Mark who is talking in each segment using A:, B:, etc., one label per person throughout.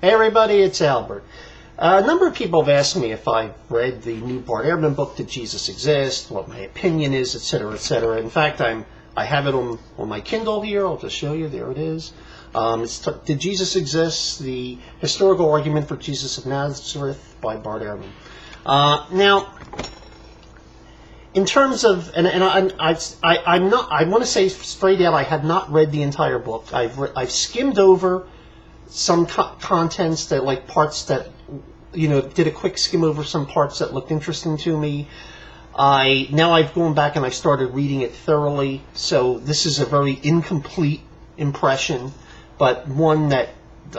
A: Hey everybody, it's Albert. A number of people have asked me if I've read the new Bart Ehrman book, Did Jesus Exist?, what my opinion is, etc., etc. In fact, I have it on my Kindle here. I'll just show you. There it is. It's Did Jesus Exist? The Historical Argument for Jesus of Nazareth by Bart Ehrman. Now, in terms of, I want to say straight out, I have not read the entire book. I've skimmed over some contents that, like parts that, did a quick skim over some parts that looked interesting to me. Now I've gone back and I started reading it thoroughly, so this is a very incomplete impression, but one that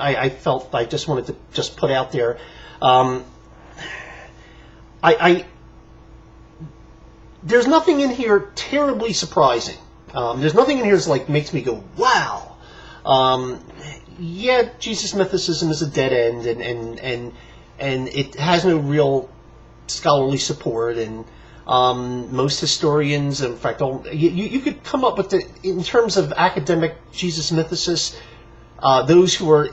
A: I felt I just wanted to just put out there. There's nothing in here terribly surprising. There's nothing in here that's like makes me go, wow. Yeah, Jesus mythicism is a dead end, and it has no real scholarly support, and most historians, in fact, you could come up with in terms of academic Jesus mythicists, those who are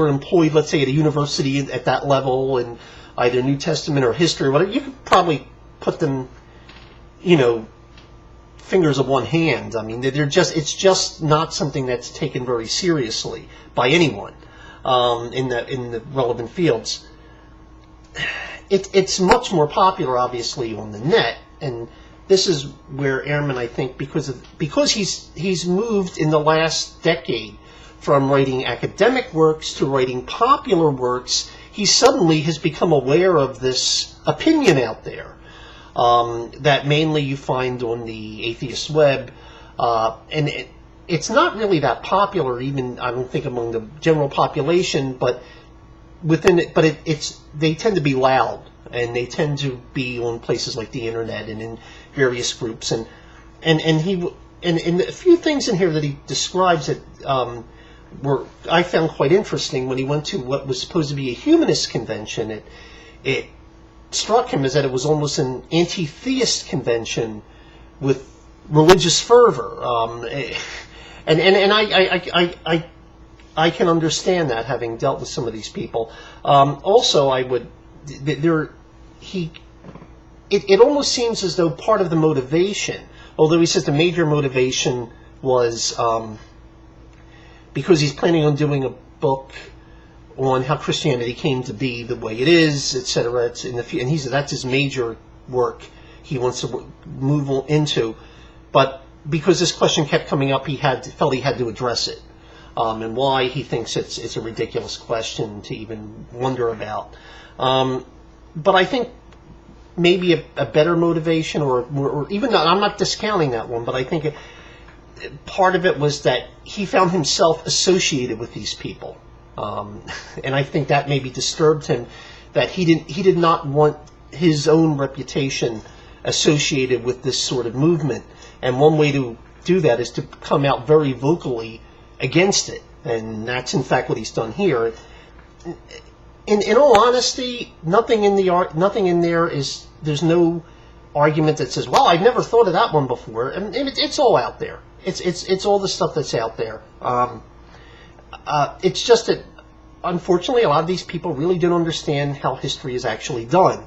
A: employed, let's say, at a university at that level, in either New Testament or history or whatever, you could probably put them, fingers of one hand. I mean, it's just not something that's taken very seriously by anyone in the relevant fields. It's much more popular, obviously, on the net, and this is where Ehrman, I think, because he's moved in the last decade from writing academic works to writing popular works, he suddenly has become aware of this opinion out there that mainly you find on the atheist web, and it's not really that popular, even, I don't think, among the general population, but within it. But they tend to be loud, and they tend to be on places like the internet and in various groups, and a few things in here that he describes that I found quite interesting. When he went to what was supposed to be a humanist convention, it struck him as that it was almost an anti-theist convention with religious fervor, and I can understand that, having dealt with some of these people. Also, it almost seems as though part of the motivation, although he says the major motivation was because he's planning on doing a book on how Christianity came to be the way it is, etc. And he said that's his major work he wants to move on into. But because this question kept coming up, he felt he had to address it, and why he thinks it's a ridiculous question to even wonder about. But I think maybe a better motivation, or even though I'm not discounting that one, but I think part of it was that he found himself associated with these people. And I think that maybe disturbed him, that he did not want his own reputation associated with this sort of movement. And one way to do that is to come out very vocally against it. And that's in fact what he's done here. In all honesty, nothing in there is, there's no argument that says, well, I've never thought of that one before. And it's all out there. It's all the stuff that's out there. It's just that, unfortunately, a lot of these people really don't understand how history is actually done.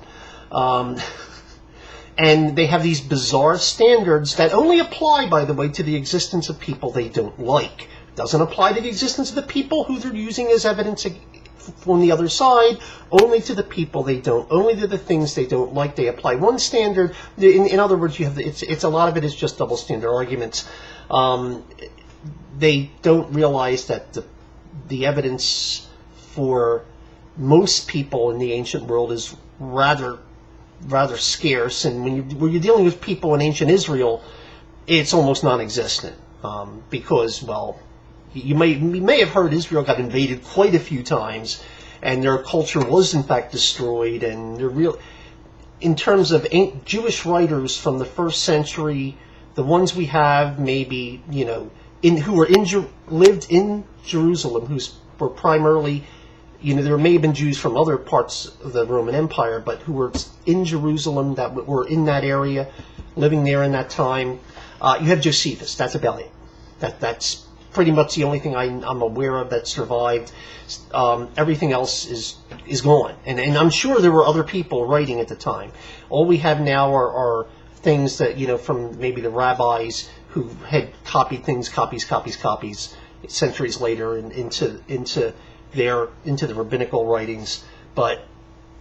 A: And they have these bizarre standards that only apply, by the way, to the existence of people they don't like. It doesn't apply to the existence of the people who they're using as evidence on the other side, only to the people they don't, only to the things they don't like. They apply one standard. In other words, you have it's a lot of it is just double standard arguments. They don't realize that the evidence for most people in the ancient world is rather scarce, and when you're dealing with people in ancient Israel, it's almost non-existent, because, well, you may have heard Israel got invaded quite a few times, and their culture was in fact destroyed, and in terms of Jewish writers from the first century, the ones we have maybe, lived in Jerusalem, who were primarily, there may have been Jews from other parts of the Roman Empire, but who were in Jerusalem, that were in that area, living there in that time. You have Josephus. That's about it. That's pretty much the only thing I'm aware of that survived. Everything else is gone, and I'm sure there were other people writing at the time. All we have now are things that, from maybe the rabbis who had copied things, copies, centuries later, into the rabbinical writings. But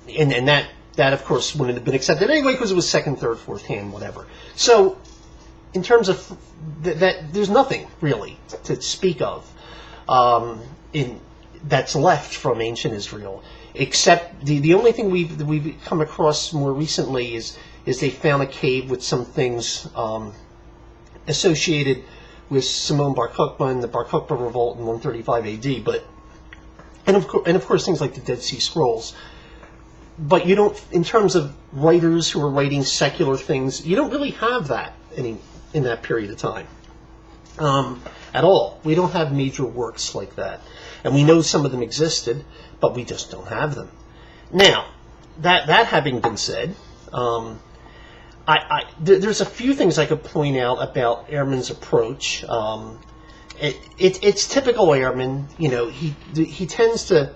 A: and that of course wouldn't have been accepted anyway because it was second, third, fourth hand, whatever. So in terms of that, there's nothing really to speak of that's left from ancient Israel, except the only thing we've come across more recently is they found a cave with some things associated with Simon Bar Kokhba and the Bar Kokhba revolt in 135 AD, and of course things like the Dead Sea Scrolls. But you don't, in terms of writers who are writing secular things, you don't really have that in that period of time at all. We don't have major works like that, and we know some of them existed, but we just don't have them. Now, that having been said, there's a few things I could point out about Ehrman's approach. It's typical Ehrman. He tends to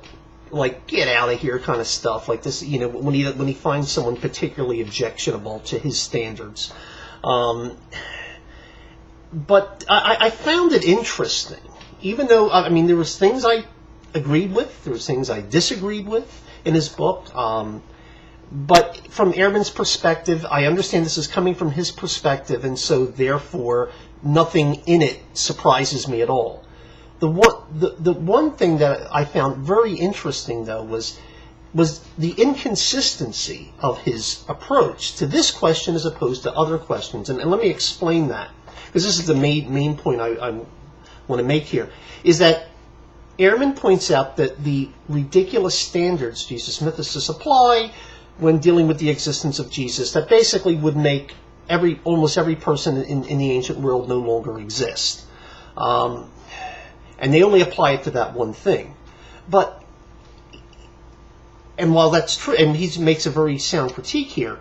A: get out of here kind of stuff like this. When he finds someone particularly objectionable to his standards. But I found it interesting, even though there was things I agreed with, there was things I disagreed with in his book. But from Ehrman's perspective, I understand this is coming from his perspective, and so therefore nothing in it surprises me at all. The one thing that I found very interesting, though, was the inconsistency of his approach to this question as opposed to other questions. And let me explain that, because this is the main point I want to make here, is that Ehrman points out that the ridiculous standards Jesus mythicists apply when dealing with the existence of Jesus, that basically would make almost every person in the ancient world no longer exist. And they only apply it to that one thing. And while that's true, and he makes a very sound critique here,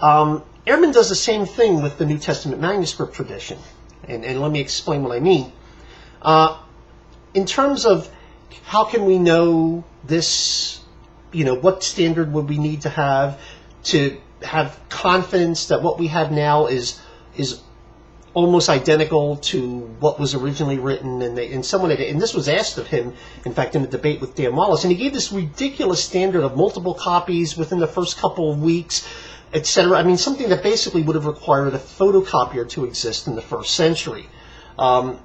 A: Ehrman does the same thing with the New Testament manuscript tradition. And let me explain what I mean. In terms of how can we know this, what standard would we need to have confidence that what we have now is almost identical to what was originally written, and this was asked of him, in fact, in a debate with Dan Wallace, and he gave this ridiculous standard of multiple copies within the first couple of weeks, etc. Something that basically would have required a photocopier to exist in the first century. And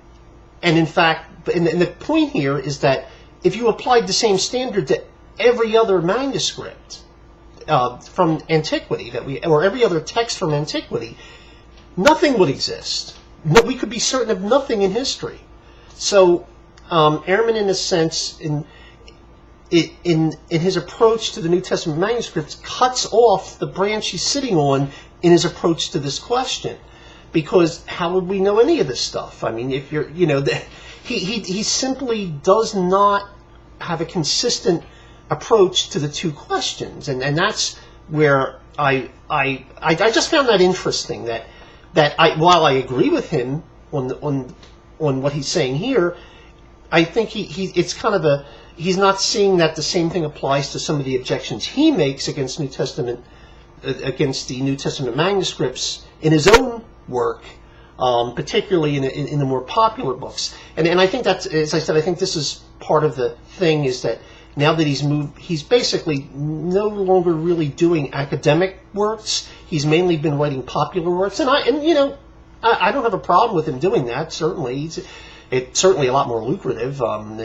A: in fact, and the point here is that if you applied the same standard to every other manuscript from antiquity or every other text from antiquity, nothing would exist. We could be certain of nothing in history. So Ehrman, in a sense, in his approach to the New Testament manuscripts, cuts off the branch he's sitting on in his approach to this question. Because how would we know any of this stuff? If you're, he simply does not have a consistent approach to the two questions, and that's where I just found that interesting. That while I agree with him on what he's saying here, I think it's kind of he's not seeing that the same thing applies to some of the objections he makes against the New Testament manuscripts in his own work, particularly in the more popular books. And I think that's, as I said, I think this is part of the thing, is that now that he's basically no longer really doing academic works. He's mainly been writing popular works, and I don't have a problem with him doing that. Certainly, it's certainly a lot more lucrative, and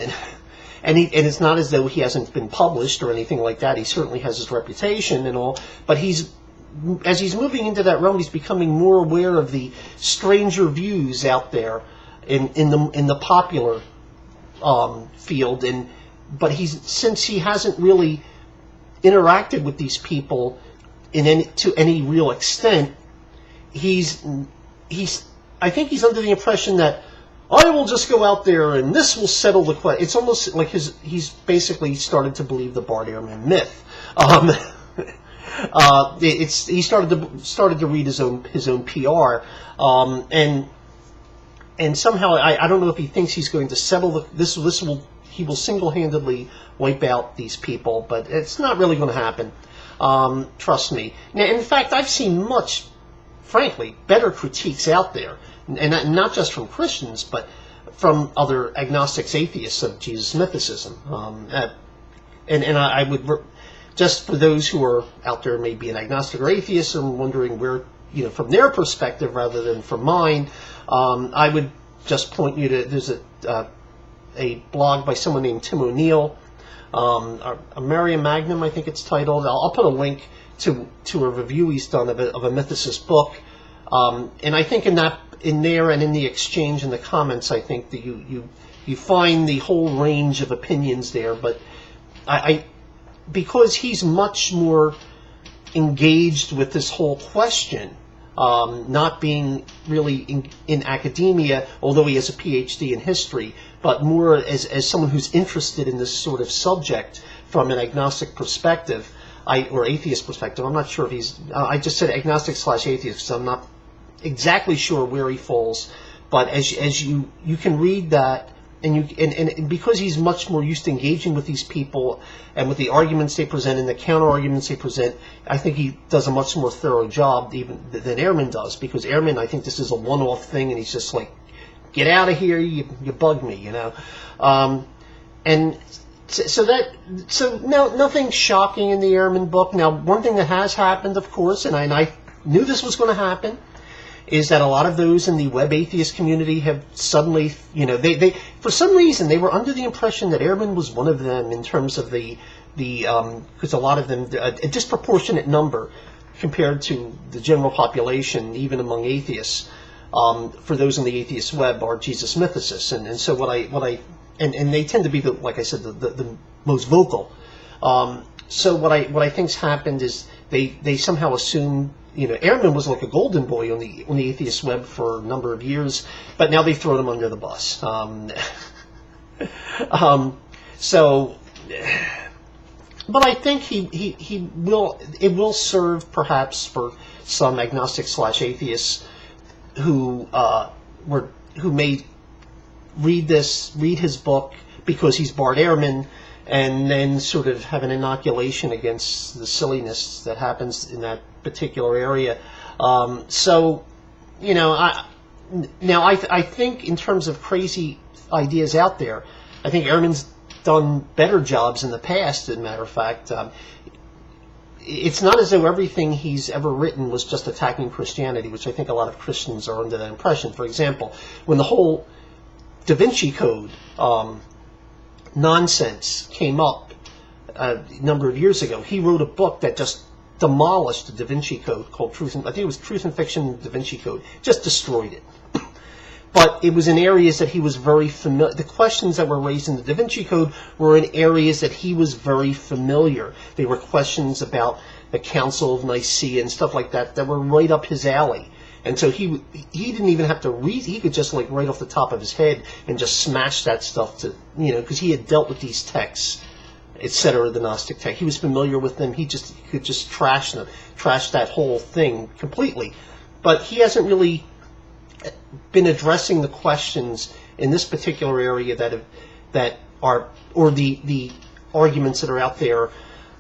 A: it's not as though he hasn't been published or anything like that. He certainly has his reputation and all, but as he's moving into that realm, he's becoming more aware of the stranger views out there in the popular field, but since he hasn't really interacted with these people to any real extent, I think he's under the impression that I will just go out there and this will settle the question. It's almost like he's basically started to believe the Bart Ehrman myth. He started to read his own PR, and and somehow I don't know if he thinks he's going to settle he will single-handedly wipe out these people, but it's not really going to happen. Trust me. Now, in fact, I've seen much, frankly, better critiques out there, and not just from Christians, but from other agnostics, atheists of Jesus mythicism. And I would, just for those who are out there, maybe an agnostic or atheist, and wondering where, from their perspective rather than from mine, I would just point you to, there's a blog by someone named Tim O'Neill, Armarium Magnum, I think it's titled. I'll put a link to a review he's done of a mythicist book, and I think in there and in the exchange in the comments, I think that you find the whole range of opinions there. But because he's much more engaged with this whole question, not being really in academia, although he has a PhD in history, but more as someone who's interested in this sort of subject from an agnostic perspective, or atheist perspective. I'm not sure if he's, I just said agnostic/atheist, so I'm not exactly sure where he falls, but as you can read that, and because he's much more used to engaging with these people and with the arguments they present and the counter arguments they present, I think he does a much more thorough job even than Ehrman does, because Ehrman, I think this is a one-off thing, and he's just like, get out of here, you bug me, and so nothing shocking in the Ehrman book. Now, one thing that has happened, of course, and I knew this was going to happen, is that a lot of those in the web atheist community have suddenly, they for some reason they were under the impression that Ehrman was one of them in terms of because a lot of them, a disproportionate number compared to the general population, even among atheists, for those in the atheist web, are Jesus mythicists, and so and they tend to be like I said, the most vocal. So what I think's happened is they somehow assume, Ehrman was like a golden boy on the atheist web for a number of years, but now they've thrown him under the bus. But I think it will serve perhaps for some agnostics/atheists who may read his book because he's Bart Ehrman, and then sort of have an inoculation against the silliness that happens in that particular area. I think in terms of crazy ideas out there, I think Ehrman's done better jobs in the past. As a matter of fact, it's not as though everything he's ever written was just attacking Christianity, which I think a lot of Christians are under that impression. For example, when the whole Da Vinci Code nonsense came up a number of years ago, he wrote a book that just demolished the Da Vinci Code called Truth and Fiction Da Vinci Code, just destroyed it. But it was in areas that he was very familiar. The questions that were raised in the Da Vinci Code were in areas that he was very familiar. They were questions about the Council of Nicaea and stuff like that were right up his alley. And so he didn't even have to read. He could just, like, right off the top of his head and just smash that stuff to, because he had dealt with these texts, etc., the Gnostic text. He was familiar with them. He could just trash that whole thing completely. But he hasn't really been addressing the questions in this particular area that are, or the arguments that are out there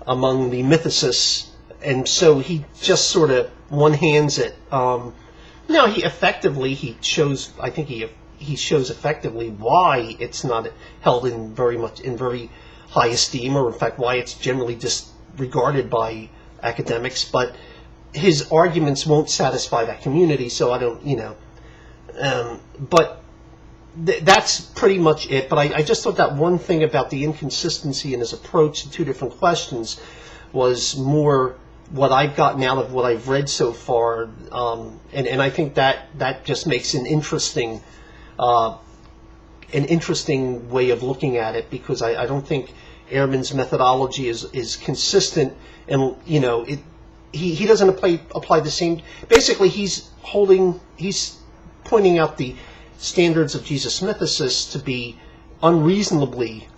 A: among the mythicists, and so he just sort of one-hands it. Now he shows effectively why it's not held in very high esteem, or in fact why it's generally disregarded by academics. But his arguments won't satisfy that community, so I don't, but that's pretty much it. But I just thought that one thing about the inconsistency in his approach to two different questions was more what I've gotten out of what I've read so far, and I think that just makes an interesting way of looking at it, because I don't think Ehrman's methodology is consistent, and he doesn't apply the same. Basically, he's pointing out the standards of Jesus mythicists to be unreasonably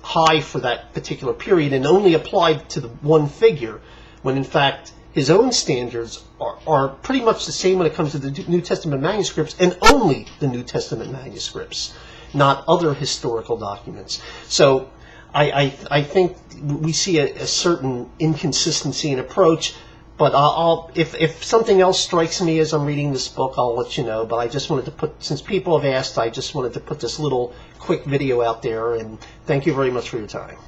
A: high for that particular period, and only applied to the one figure, when in fact his own standards are pretty much the same when it comes to the New Testament manuscripts, and only the New Testament manuscripts, not other historical documents. So I think we see a certain inconsistency in approach, but if something else strikes me as I'm reading this book, I'll let you know. But I just wanted to put, since people have asked, I just wanted to put this little quick video out there, and thank you very much for your time.